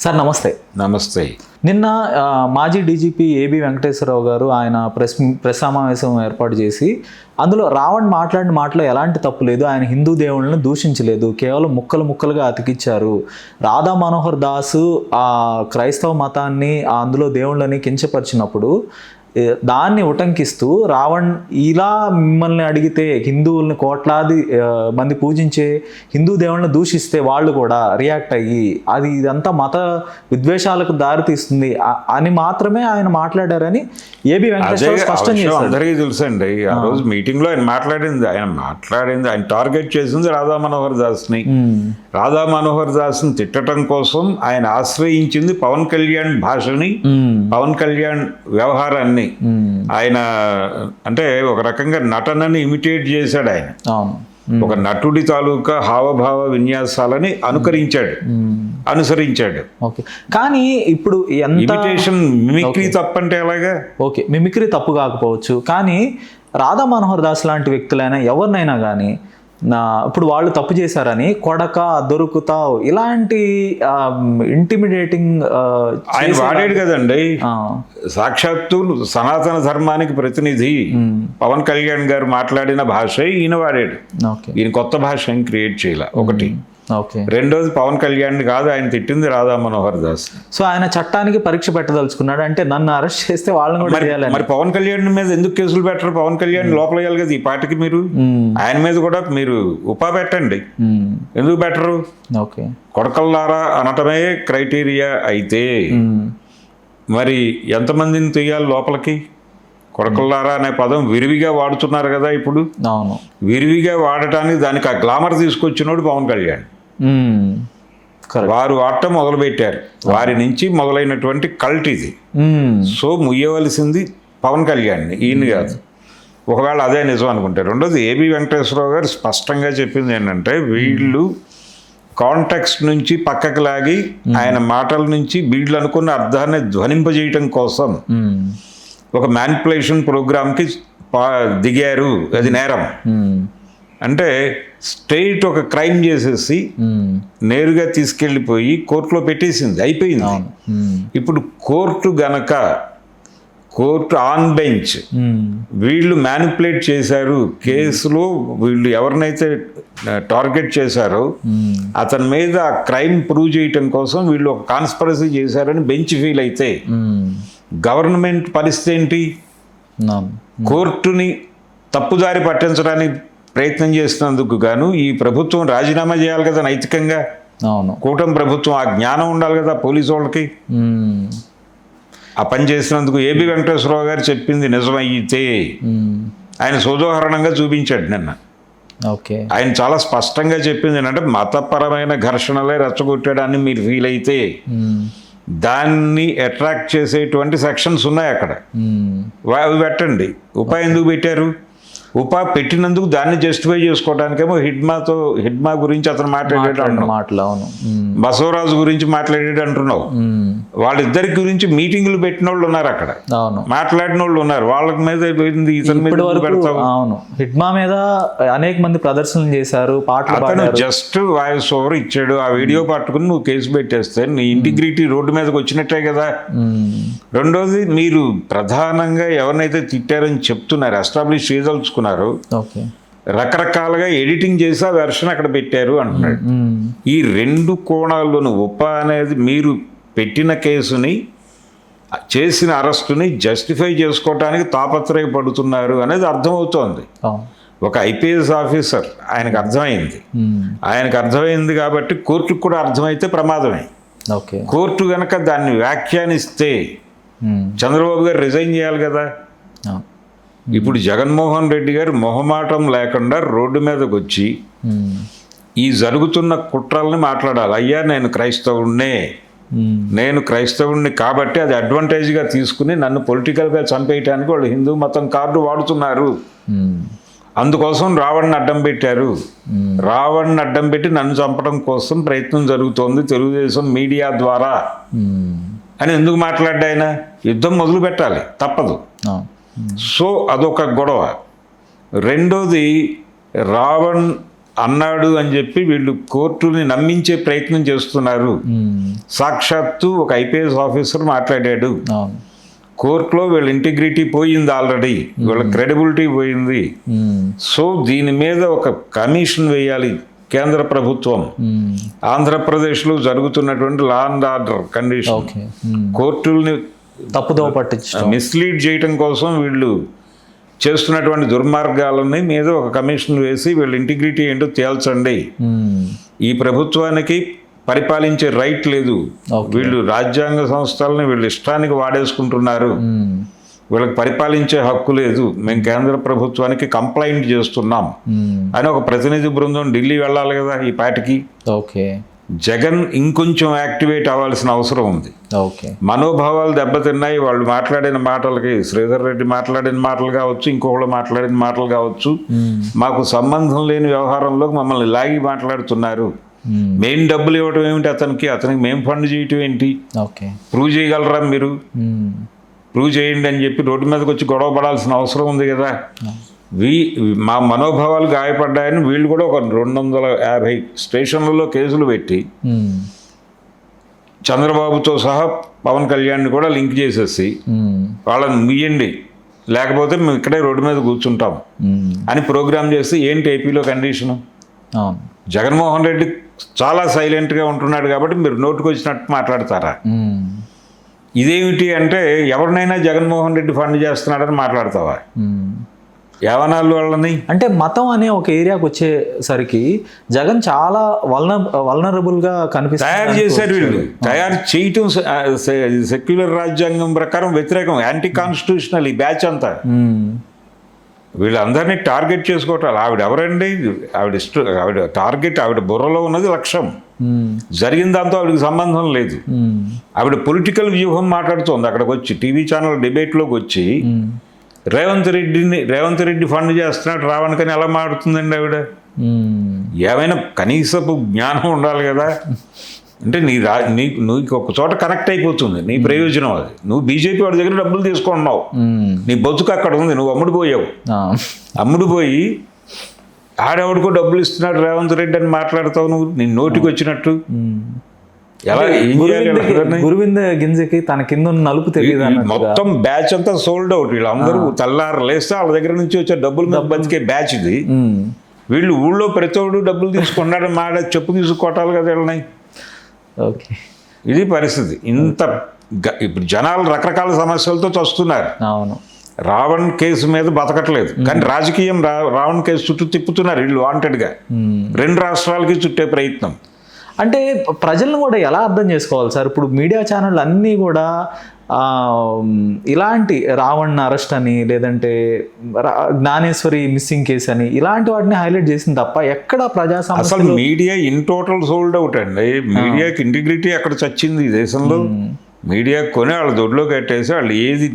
Sir నమస్తే. నమస్తే. నిన్న మాజీ డీజీపీ ఏబి వెంకటేశ్వరరావు గారు ఆయన ప్రెస్ సమావేశం ఏర్పాటు చేసి అందులో రావణ్ మాట్లాడిన మాటలో ఎలాంటి తప్పు లేదు, ఆయన హిందూ దేవుళ్ళని దూషించలేదు, కేవలం ముక్కలుగా అతికిచ్చారు. రాధా మనోహర్ దాసు ఆ క్రైస్తవ మతాన్ని అందులో దేవుళ్ళని కించపరిచినప్పుడు దాన్ని ఉటంకిస్తూ రావణ్ ఇలా మిమ్మల్ని అడిగితే హిందువుల్ని కోట్లాది మంది పూజించే హిందూ దేవుళ్ళని దూషిస్తే వాళ్ళు కూడా రియాక్ట్ అయ్యి ఇదంతా మత విద్వేషాలకు దారితీస్తుంది అని మాత్రమే ఆయన మాట్లాడారని ఏబి వెంకటేశ్వర స్పష్టం చేశారు. అందరికీ తెలుసండి. ఆ రోజు మీటింగ్ లో ఆయన మాట్లాడింది టార్గెట్ చేసింది రాధా మనోహర్ దాస్ని. రాధా మనోహర్ దాస్ని తిట్టడం కోసం ఆయన ఆశ్రయించింది పవన్ కళ్యాణ్ భాషని, పవన్ కళ్యాణ్ వ్యవహారాన్ని. ఆయన అంటే ఒక రకంగా నటనని ఇమిటేట్ చేశాడు. ఆయన ఒక నటుడి తాలూకా హావభావ విన్యాసాలని అనుసరించాడు. కానీ ఇప్పుడు ఇమిటేషన్, మిమిక్రీ తప్పంటే ఎలాగా? ఓకే, మిమిక్రీ తప్పు కాకపోవచ్చు, కానీ రాధా మనోహర్ దాస్ లాంటి వ్యక్తులైనా ఎవరినైనా కానీ ఇప్పుడు వాళ్ళు తప్పు చేశారని కొడక దొరుకుతావు ఇలాంటి ఇంటిమిడేటింగ్ ఆయన వాడాడు కదండి. సాక్షాత్తు సనాతన ధర్మానికి ప్రతినిధి పవన్ కళ్యాణ్ గారు మాట్లాడిన భాష ఈయన వాడాడు. ఈయన కొత్త భాష ఏం క్రియేట్ చేయాల. ఒకటి. రెండోది, పవన్ కళ్యాణ్ కాదు ఆయన తిట్టింది రాధా మనోహర్ దాస్. సో ఆయన చట్టానికి పరీక్ష పెట్టదలుచుకున్నాడు అంటే నన్ను అరెస్ట్ చేస్తే వాళ్ళని కూడా చేయాలి. మరి పవన్ కళ్యాణ్ మీద ఎందుకు కేసులు పెట్టరు? పవన్ కళ్యాణ్ లోపల వేయాలి కదా ఈ పార్టీకి. మీరు ఆయన మీద కూడా మీరు ఉపా పెట్టండి. ఎందుకు పెట్టరు? కొడకల్లారా అనటమే క్రైటీరియా అయితే మరి ఎంతమందిని తీయాలి లోపలికి? కొడకల్లారా అనే పదం విరివిగా వాడుతున్నారు కదా ఇప్పుడు. విరివిగా వాడటానికి దానికి ఆ గ్లామర్ తీసుకొచ్చినోడు పవన్ కళ్యాణ్. వారు వాడటం మొదలుపెట్టారు. వారి నుంచి మొదలైనటువంటి కల్ట్ ఇది. సో ముయ్యవలసింది పవన్ కళ్యాణ్ని, ఈయన కాదు. ఒకవేళ అదే నిజం అనుకుంటే. రెండోది, ఏబి వెంకటేశ్వరరావు గారు స్పష్టంగా చెప్పింది ఏంటంటే వీళ్ళు కాంటెక్స్ట్ నుంచి పక్కకు లాగి ఆయన మాటల నుంచి వీళ్ళు అనుకున్న అర్థాన్ని ధ్వనింపజేయటం కోసం ఒక మ్యానిపులేషన్ ప్రోగ్రామ్కి దిగారు. అది నేరం. అంటే స్టేట్ ఒక క్రైమ్ చేసేసి నేరుగా తీసుకెళ్ళిపోయి కోర్టులో పెట్టేసింది, అయిపోయింది. ఇప్పుడు కోర్టు ఆన్ బెంచ్ వీళ్ళు మ్యానిపులేట్ చేశారు కేసులో, వీళ్ళు ఎవరినైతే టార్గెట్ చేశారో అతని మీద ఆ క్రైమ్ ప్రూవ్ చేయటం కోసం వీళ్ళు ఒక కాన్స్పిరసీ చేశారని బెంచ్ ఫీల్ అయితే గవర్నమెంట్ పరిస్థితి ఏంటి? కోర్టుని తప్పుదారి పట్టించడానికి ప్రయత్నం చేసినందుకు గాను ఈ ప్రభుత్వం రాజీనామా చేయాలి కదా నైతికంగా. కూటమి ప్రభుత్వం ఆ జ్ఞానం ఉండాలి కదా పోలీసు వాళ్ళకి. ఆ పని చేసినందుకు ఏబి వెంకటేశ్వరరావు గారు చెప్పింది నిజమైతే ఆయన సోదోహరణంగా చూపించాడు నిన్న. ఆయన చాలా స్పష్టంగా చెప్పింది ఏంటంటే మతపరమైన ఘర్షణలే రెచ్చగొట్టాడని మీరు ఫీల్ అయితే దాన్ని అట్రాక్ట్ చేసేటువంటి సెక్షన్స్ ఉన్నాయి అక్కడ, అవి పెట్టండి. ఉపా ఎందుకు పెట్టారు? ఉపా పెట్టినందుకు దాన్ని జస్టిఫై చేసుకోవడానికేమో హిడ్మా గురించి అతను మాట్లాడాడు, బసవరాజు గురించి మాట్లాడాడు అంటున్నావు. వాళ్ళిద్దరి గురించి మీటింగ్లు పెట్టిన వాళ్ళు ఉన్నారు అక్కడ, మాట్లాడిన వాళ్ళు ఉన్నారు. వాళ్ళ మీద ఇతని మీద పెడతావు. హిడ్మా మీద అనేక మంది ప్రదర్శనలు చేశారు, అతను జస్ట్ వాయిస్ ఓవర్ ఇచ్చాడు. ఆ వీడియో పట్టుకుని నువ్వు కేసు పెట్టేస్తే నీ ఇంటిగ్రిటీ రోడ్డు మీదకి వచ్చినట్టే కదా. రెండోది, మీరు ప్రధానంగా ఎవరినైతే తిట్టారని చెప్తున్నారు, ఎస్టాబ్లిష్ చేయదలుచుకున్నారు, రకరకాలుగా ఎడిటింగ్ చేసి ఆ వెర్షన్ అక్కడ పెట్టారు అంటున్నాడు. ఈ రెండు కోణాల్లోనూ ఉపా అనేది మీరు పెట్టిన కేసుని, చేసిన అరెస్టుని జస్టిఫై చేసుకోవటానికి తాపత్రయపడుతున్నారు అనేది అర్థమవుతోంది. ఒక ఐపీఎస్ ఆఫీసర్ ఆయనకు అర్థమైంది కాబట్టి కోర్టుకు కూడా అర్థమైతే ప్రమాదమే. కోర్టు కనుక దాన్ని వ్యాఖ్యానిస్తే చంద్రబాబు గారు రిజైన్ చేయాలి కదా. ఇప్పుడు జగన్మోహన్ రెడ్డి గారు మొహమాటం లేకుండా రోడ్డు మీదకి వచ్చి ఈ జరుగుతున్న కుట్రల్ని మాట్లాడాలి. అయ్యా నేను క్రైస్తవుణ్ణి కాబట్టి అది అడ్వాంటేజ్గా తీసుకుని నన్ను పొలిటికల్గా చంపేయటానికి వాళ్ళు హిందూ మతం కార్డు వాడుతున్నారు, అందుకోసం రావణ్ని అడ్డం పెట్టారు, రావణ్ని అడ్డం పెట్టి నన్ను చంపడం కోసం ప్రయత్నం జరుగుతోంది తెలుగుదేశం మీడియా ద్వారా అని ఎందుకు మాట్లాడ్డా? ఆయన యుద్ధం మొదలు పెట్టాలి, తప్పదు. సో అదొక గొడవ. రెండోది, రావణ్ అన్నాడు అని చెప్పి వీళ్ళు కోర్టుని నమ్మించే ప్రయత్నం చేస్తున్నారు. సాక్షాత్తు ఒక ఐపీఎస్ ఆఫీసర్ మాట్లాడాడు, అవును. కోర్టులో వీళ్ళ ఇంటిగ్రిటీ పోయింది, ఆల్రెడీ వీళ్ళ క్రెడిబిలిటీ పోయింది. సో దీని మీద ఒక కమిషన్ వేయాలి కేంద్ర ప్రభుత్వం. ఆంధ్రప్రదేశ్లో జరుగుతున్నటువంటి లా అండ్ ఆర్డర్ కండిషన్, కోర్టుల్ని తప్పుదోవ పట్టించడం, మిస్లీడ్ చేయటం కోసం వీళ్ళు చేస్తున్నటువంటి దుర్మార్గాలని మీద ఒక కమిషన్ వేసి వీళ్ళ ఇంటిగ్రిటీ ఏంటో తేల్చండి. ఈ ప్రభుత్వానికి పరిపాలించే రైట్ లేదు, వీళ్ళు రాజ్యాంగ సంస్థలని వీళ్ళ ఇష్టానికి వాడేసుకుంటున్నారు, వీళ్ళకి పరిపాలించే హక్కు లేదు, మేము కేంద్ర ప్రభుత్వానికి కంప్లైంట్ చేస్తున్నాం అని ఒక ప్రతినిధి బృందం ఢిల్లీ వెళ్ళాలి కదా ఈ పాటికి. ఓకే, జగన్ ఇంకొంచెం యాక్టివేట్ అవ్వాల్సిన అవసరం ఉంది. ఓకే, మనోభావాలు దెబ్బతిన్నాయి. వాళ్ళు మాట్లాడిన మాటలకి, శ్రీధర్ రెడ్డి మాట్లాడిన మాటలు కావచ్చు, ఇంకొకళ్ళు మాట్లాడిన మాటలు కావచ్చు, మాకు సంబంధం లేని వ్యవహారంలో మమ్మల్ని లాగి మాట్లాడుతున్నారు. మేం డబ్బులు ఇవ్వటం ఏమిటి అతనికి మేము ఫండ్ చేయటం ఏంటి, ప్రూవ్ చేయగలరా మీరు, ప్రూవ్ చేయండి అని చెప్పి రోడ్డు మీదకి వచ్చి గొడవ పడాల్సిన అవసరం ఉంది కదా. మా మనోభావాలు గాయపడ్డాయని వీళ్ళు కూడా ఒక 250 స్టేషన్లలో కేసులు పెట్టి చంద్రబాబుతో సహా పవన్ కళ్యాణ్ని కూడా లింక్ చేసేసి వాళ్ళని ముయ్యండి, లేకపోతే మేము ఇక్కడే రోడ్డు మీద కూర్చుంటాం అని ప్రోగ్రామ్ చేసి ఏంటి ఏపీలో కండిషను. జగన్మోహన్ రెడ్డి చాలా సైలెంట్గా ఉంటున్నాడు కాబట్టి మీరు నోటుకు వచ్చినట్టు మాట్లాడతారా? ఇదేమిటి అంటే ఎవరినైనా జగన్మోహన్ రెడ్డి ఫండ్ చేస్తున్నాడని మాట్లాడతావా? యావనాలు వాళ్ళని అంటే మతం అనే ఒక ఏరియాకి వచ్చేసరికి జగన్ చాలా వల్నరబుల్ గా తయారు చేశారు. వీళ్ళు తయారు చేయటం సెక్యులర్ రాజ్యాంగం ప్రకారం వ్యతిరేకం, యాంటీ కాన్స్టిట్యూషనల్ ఈ బ్యాచ్ అంతా. వీళ్ళందరినీ టార్గెట్ చేసుకోవటాలు. ఆవిడ ఎవరండి? ఆవిడ టార్గెట్, ఆవిడ బుర్రలో ఉన్నది లక్ష్యం, జరిగిన దాంతో ఆవిడకి సంబంధం లేదు. ఆవిడ పొలిటికల్ వ్యూహం మాట్లాడుతోంది. అక్కడికి వచ్చి టీవీ ఛానల్ డిబేట్లోకి వచ్చి రేవంత్ రెడ్డి ఫండ్ చేస్తున్నాడు రావణ్కని ఎలా మాడుతుందండి ఆవిడ? ఏమైనా కనీసపు జ్ఞానం ఉండాలి కదా. అంటే నీకు ఒక చోట కనెక్ట్ అయిపోతుంది నీ ప్రయోజనం అది. నువ్వు బీజేపీ వాడి దగ్గర డబ్బులు తీసుకున్నావు, నీ బతుకు అక్కడ ఉంది, నువ్వు అమ్ముడుపోయి ఆడెవడికో డబ్బులు ఇస్తున్నాడు రేవంత్ రెడ్డి అని మాట్లాడతావు నువ్వు నీ నోటికి వచ్చినట్టు. ఎలా గురువింద గింజకి తన కింద నలుపు తెలియదు. మొత్తం బ్యాచ్ అంతా సోల్డ్ అవుట్. వీళ్ళందరూ తెల్లారు లేస్తే వాళ్ళ దగ్గర నుంచి వచ్చే డబ్బులు మీద బతికే బ్యాచ్ ఇది. వీళ్ళు ఊళ్ళో ప్రతివాడు డబ్బులు తీసుకున్నాడు మాట చెప్పు తీసుకోవటాలు కదా వీళ్ళని. ఇది పరిస్థితి. ఇప్పుడు జనాలు రకరకాల సమస్యలతో చస్తున్నారు. అవును, రావణ్ కేసు మీద బతకట్లేదు కానీ రాజకీయం రావణ్ కేసు చుట్టూ తిప్పుతున్నారు వీళ్ళు వాంటెడ్గా. 2 రాష్ట్రాలకి చుట్టే ప్రయత్నం. అంటే ప్రజలను కూడా ఎలా అర్థం చేసుకోవాలి సార్? ఇప్పుడు మీడియా ఛానళ్ళు అన్నీ కూడా ఇలాంటి రావణ్ అరెస్ట్ అని, లేదంటే జ్ఞానేశ్వరి మిస్సింగ్ కేసు అని ఇలాంటి వాటిని హైలైట్ చేసింది తప్ప ఎక్కడ ప్రజాస్వామ్యం. అసలు media in total sold out అండి. మీడియాకి ఇంటిగ్రిటీ అక్కడ చచ్చింది ఈ దేశంలో. మీడియా కొని వాళ్ళ దొడ్లో కట్టేసి వాళ్ళు ఏది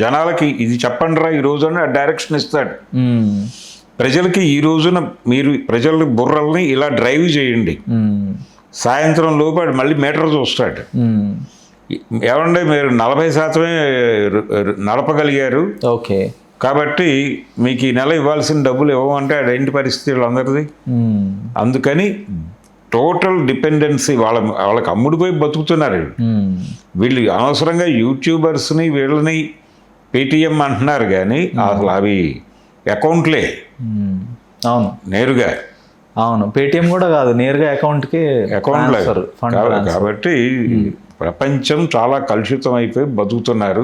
జనాలకి ఇది చెప్పండి రా ఈ రోజు అని డైరెక్షన్ ఇస్తాడు. ప్రజలకి ఈ రోజున మీరు ప్రజల బుర్రల్ని ఇలా డ్రైవ్ చేయండి, సాయంత్రం లోపు మళ్ళీ మీటర్ చూస్తాడు. ఏమంటే మీరు 40% నడపగలిగారు, ఓకే, కాబట్టి మీకు ఈ నెల ఇవ్వాల్సిన డబ్బులు ఇవ్వమంటే అదేంటి పరిస్థితి వీళ్ళందరిది. అందుకని టోటల్ డిపెండెన్సీ వాళ్ళకి అమ్ముడిపోయి బతుకుతున్నారు వీళ్ళు. అనవసరంగా యూట్యూబర్స్ని వీళ్ళని పేటీఎం అంటున్నారు కానీ అసలు అవి అకౌంట్లే. అవును, నేరుగా. అవును, పేటిఎం కూడా కాదు, నేరుగా అకౌంట్కి అకౌంట్. కాబట్టి ప్రపంచం చాలా కలుషితం అయిపోయి బతుకుతున్నారు.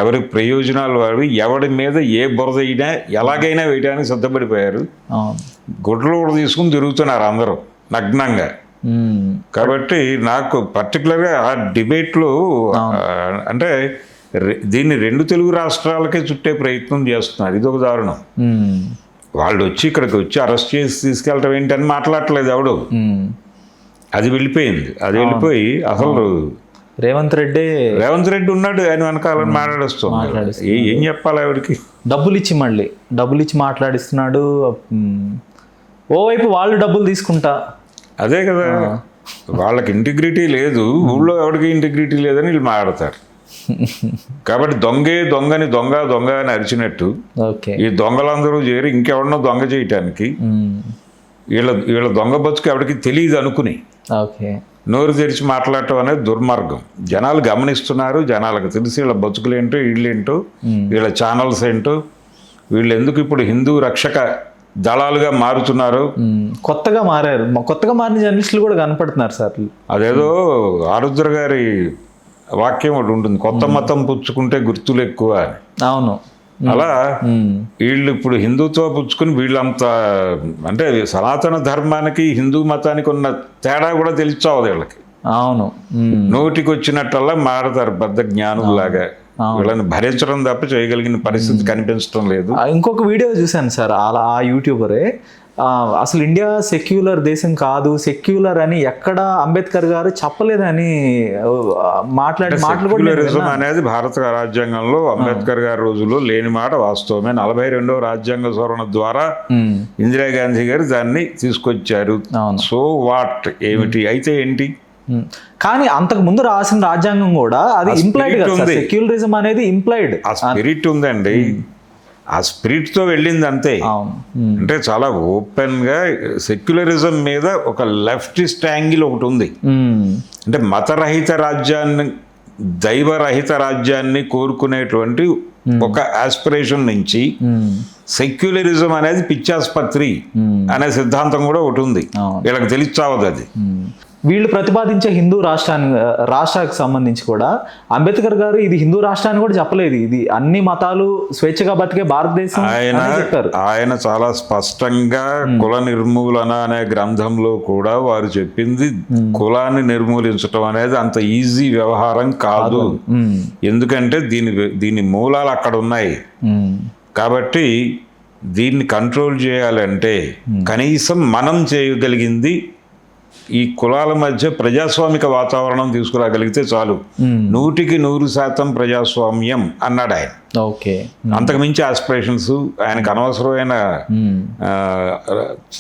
ఎవరి ప్రయోజనాలు వారు, ఎవడి మీద ఏ బురద అయినా ఎలాగైనా వేయడానికి సిద్ధపడిపోయారు. గుడ్లు కూడా తీసుకుని తిరుగుతున్నారు అందరూ నగ్నంగా. కాబట్టి నాకు పర్టికులర్గా ఆ డిబేట్లో అంటే దీన్ని 2 తెలుగు రాష్ట్రాలకే చుట్టే ప్రయత్నం చేస్తున్నారు. ఇదొక దారుణం. వాళ్ళు వచ్చి ఇక్కడికి వచ్చి అరెస్ట్ చేసి తీసుకెళ్ళటం ఏంటని మాట్లాడట్లేదు ఎవడు. అది వెళ్ళిపోయింది. అది వెళ్ళిపోయి అసలు రేవంత్ రెడ్డి ఉన్నాడు ఆయన వెనకాలని మాట్లాడేస్తున్నాడు. ఏం చెప్పాలి ఆవిడకి? డబ్బులు ఇచ్చి మాట్లాడిస్తున్నాడు. ఓవైపు వాళ్ళు డబ్బులు తీసుకుంటా. అదే కదా, వాళ్ళకి ఇంటిగ్రిటీ లేదు, ఊళ్ళో ఎవరికి ఇంటిగ్రిటీ లేదని వీళ్ళు మాట్లాడతారు. కాబట్టి దొంగని దొంగ అని అరిచినట్టు ఈ దొంగలందరూ చేరి ఇంకెవడనో దొంగ చేయటానికి వీళ్ళ దొంగ బతుకు ఎవరికి తెలియదు అనుకుని ఓకే. నోరు తెరిచి మాట్లాడటం అనేది దుర్మార్గం. జనాలు గమనిస్తున్నారు, జనాలకు తెలిసి వీళ్ళ బతుకులేంటో, వీళ్ళేంటో, వీళ్ళ ఛానల్స్ ఏంటో, వీళ్ళు ఎందుకు ఇప్పుడు హిందూ రక్షక దళాలుగా మారుతున్నారు. కొత్తగా మారారు, కొత్తగా మారిన జర్నలిస్టులు కూడా కనపడుతున్నారు సార్. అదేదో ఆరుద్ర గారి వాక్యం ఒకటి ఉంటుంది, కొత్త మతం పుచ్చుకుంటే గుర్తులు ఎక్కువ అని. అవును. అలా వీళ్ళు ఇప్పుడు హిందుత్వ పుచ్చుకుని వీళ్ళంత అంటే సనాతన ధర్మానికి హిందూ మతానికి ఉన్న తేడా కూడా తెలిసావదు వీళ్ళకి. అవును. నోటికి వచ్చినట్టల్లా మారతారు పెద్ద జ్ఞానులాగా. వీళ్ళని భరించడం తప్ప చేయగలిగిన పరిస్థితి కనిపించడం లేదు. ఇంకొక వీడియో చూశాను సార్, అలా ఆ యూట్యూబరే అసలు ఇండియా సెక్యులర్ దేశం కాదు, సెక్యులర్ అని ఎక్కడ అంబేద్కర్ గారు చెప్పలేదని మాటలు సెక్యులరిజం అనేది భారత రాజ్యాంగంలో అంబేద్కర్ గారి రోజుల్లో లేని మాట వాస్తవమే. 42వ రాజ్యాంగ సవరణ ద్వారా ఇందిరాగాంధీ గారు దాన్ని తీసుకొచ్చారు. సో వాట్ ఏమిటి అయితే ఏంటి, కానీ అంతకు ముందు రాసిన రాజ్యాంగం కూడా అది ఇంప్లైడ్ కదా, సెక్యులరిజం అనేది ఇంప్లైడ్. ఆ స్పిరిట్ ఉందండి, ఆ స్పిరిట్ తో వెళ్ళింది అంతే. అంటే చాలా ఓపెన్ గా సెక్యులరిజం మీద ఒక లెఫ్టిస్ట్ యాంగిల్ ఒకటి ఉంది. అంటే మతరహిత రాజ్యాన్ని, దైవరహిత రాజ్యాన్ని కోరుకునేటువంటి ఒక ఆస్పిరేషన్ నుంచి సెక్యులరిజం అనేది పిచ్చాస్పత్రి అనే సిద్ధాంతం కూడా ఒకటి ఉంది. వీళ్ళకి తెలిసావదు అది. వీళ్ళు ప్రతిపాదించే హిందూ రాష్ట్రానికి సంబంధించి కూడా అంబేద్కర్ గారు ఇది హిందూ రాష్ట్రాన్ని కూడా చెప్పలేదు, ఇది అన్ని మతాలు స్వేచ్ఛగా బతికే భారతదేశం చెప్పారు. ఆయన చాలా స్పష్టంగా కుల నిర్మూలన అనే గ్రంథంలో కూడా వారు చెప్పింది కులాన్ని నిర్మూలించడం అనేది అంత ఈజీ వ్యవహారం కాదు. ఎందుకంటే దీని మూలాలు అక్కడ ఉన్నాయి. కాబట్టి దీన్ని కంట్రోల్ చేయాలంటే కనీసం మనం చేయగలిగింది ఈ కులాల మధ్య ప్రజాస్వామిక వాతావరణం తీసుకురాగలిగితే చాలు. 100% ప్రజాస్వామ్యం అన్నాడు ఆయన. ఓకే. అంతకుమించి ఆస్పిరేషన్స్ ఆయనకు అనవసరమైన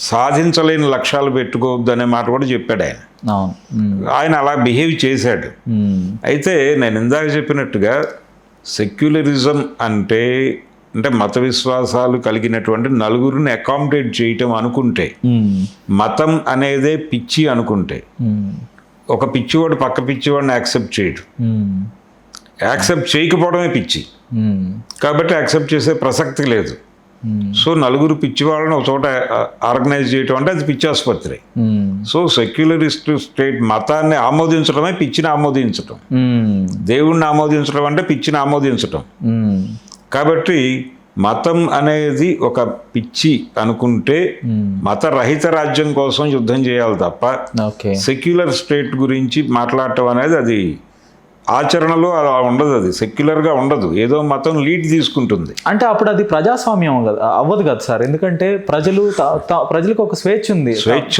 సాధించలేని లక్ష్యాలు పెట్టుకోవద్దు అనే మాట కూడా చెప్పాడు ఆయన. ఆయన అలా బిహేవ్ చేశాడు. అయితే నేను ఇందాక చెప్పినట్టుగా సెక్యులరిజం అంటే మత విశ్వాసాలు కలిగినటువంటి నలుగురిని అకామిడేట్ చేయటం అనుకుంటే, మతం అనేదే పిచ్చి అనుకుంటే, ఒక పిచ్చివాడు పక్క పిచ్చివాడిని యాక్సెప్ట్ చేయడు. యాక్సెప్ట్ చేయకపోవడమే పిచ్చి. కాబట్టి యాక్సెప్ట్ చేసే ప్రసక్తి లేదు. సో నలుగురు పిచ్చి వాళ్ళని ఒక చోట ఆర్గనైజ్ చేయటం అంటే అది పిచ్చి ఆసుపత్రి. సో సెక్యులరిస్ట్ స్టేట్ మతాన్ని ఆమోదించడమే పిచ్చిని ఆమోదించటం. దేవుణ్ణి ఆమోదించడం అంటే పిచ్చిని ఆమోదించటం. కాబట్టి మతం అనేది ఒక పిచ్చి అనుకుంటే మతరహిత రాజ్యం కోసం యుద్ధం చేయాలి తప్ప సెక్యులర్ స్టేట్ గురించి మాట్లాడటం అనేది అది ఆచరణలో అలా ఉండదు. అది సెక్యులర్గా ఉండదు, ఏదో మతం లీడ్ తీసుకుంటుంది. అంటే అప్పుడు అది ప్రజాస్వామ్యం అవ్వదు కదా సార్, ఎందుకంటే ప్రజలకు ఒక స్వేచ్ఛ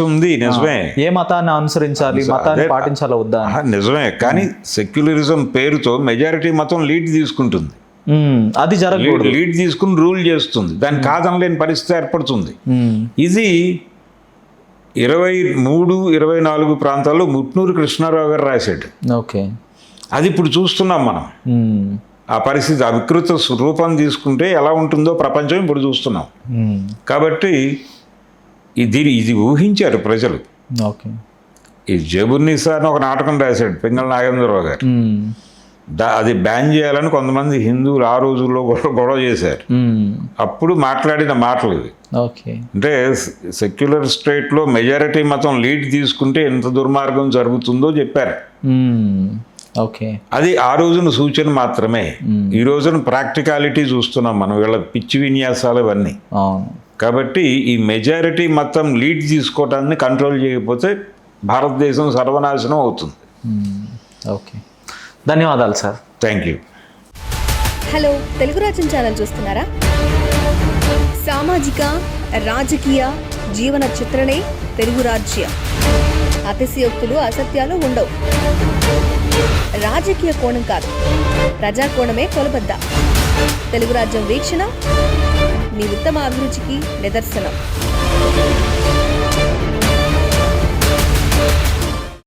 ఉంది. నిజమే, ఏ మతాన్ని అనుసరించాలి, మతాన్ని పాటించాలా వద్దా నిజమే. కానీ సెక్యులరిజం పేరుతో మెజారిటీ మతం లీడ్ తీసుకుంటుంది. అది జరగకూడదు. లీడ్ తీసుకుని రూల్ చేస్తుంది, దాన్ని కాదనలేని పరిస్థితి ఏర్పడుతుంది. ఇది 23-24 ప్రాంతాల్లో ముట్నూరు కృష్ణారావు గారు రాశాడు. ఓకే. అది ఇప్పుడు చూస్తున్నాం మనం. ఆ పరిస్థితి అవికృత రూపం తీసుకుంటే ఎలా ఉంటుందో ప్రపంచం ఇప్పుడు చూస్తున్నాం. కాబట్టి ఇది ఊహించారు ప్రజలు. ఈ జబుర్నిసా అని ఒక నాటకం రాశాడు పింగళ నాగేంద్రరావు గారు. అది బ్యాన్ చేయాలని కొంతమంది హిందువులు ఆ రోజుల్లో గొడవ చేశారు. అప్పుడు మాట్లాడిన మాటలు ఇవి. అంటే సెక్యులర్ స్టేట్లో మెజారిటీ మతం లీడ్ తీసుకుంటే ఎంత దుర్మార్గం జరుగుతుందో చెప్పారు. అది ఆ రోజున సూచన మాత్రమే. ఈ రోజున ప్రాక్టికాలిటీ చూస్తున్నాం మనం, వీళ్ళ పిచ్చి విన్యాసాలు ఇవన్నీ. కాబట్టి ఈ మెజారిటీ మతం లీడ్ తీసుకోవటాన్ని కంట్రోల్ చేయకపోతే భారతదేశం సర్వనాశనం అవుతుంది. ఓకే, ధన్యవాదాలు sir. Thank you. Hello, Telugu రాజ్యం ఛానల్ చూస్తున్నారా? సామాజిక రాజకీయ జీవన చిత్రణే తెలుగు రాజ్యం. అతిశయోక్తులు అసత్యాలు ఉండవు. రాజకీయ కోణం కాదు, ప్రజా కోణమే కొలబద్ద. తెలుగు రాజ్యం వీక్షణ మీ ఉత్తమ అభిరుచికి నిదర్శనం.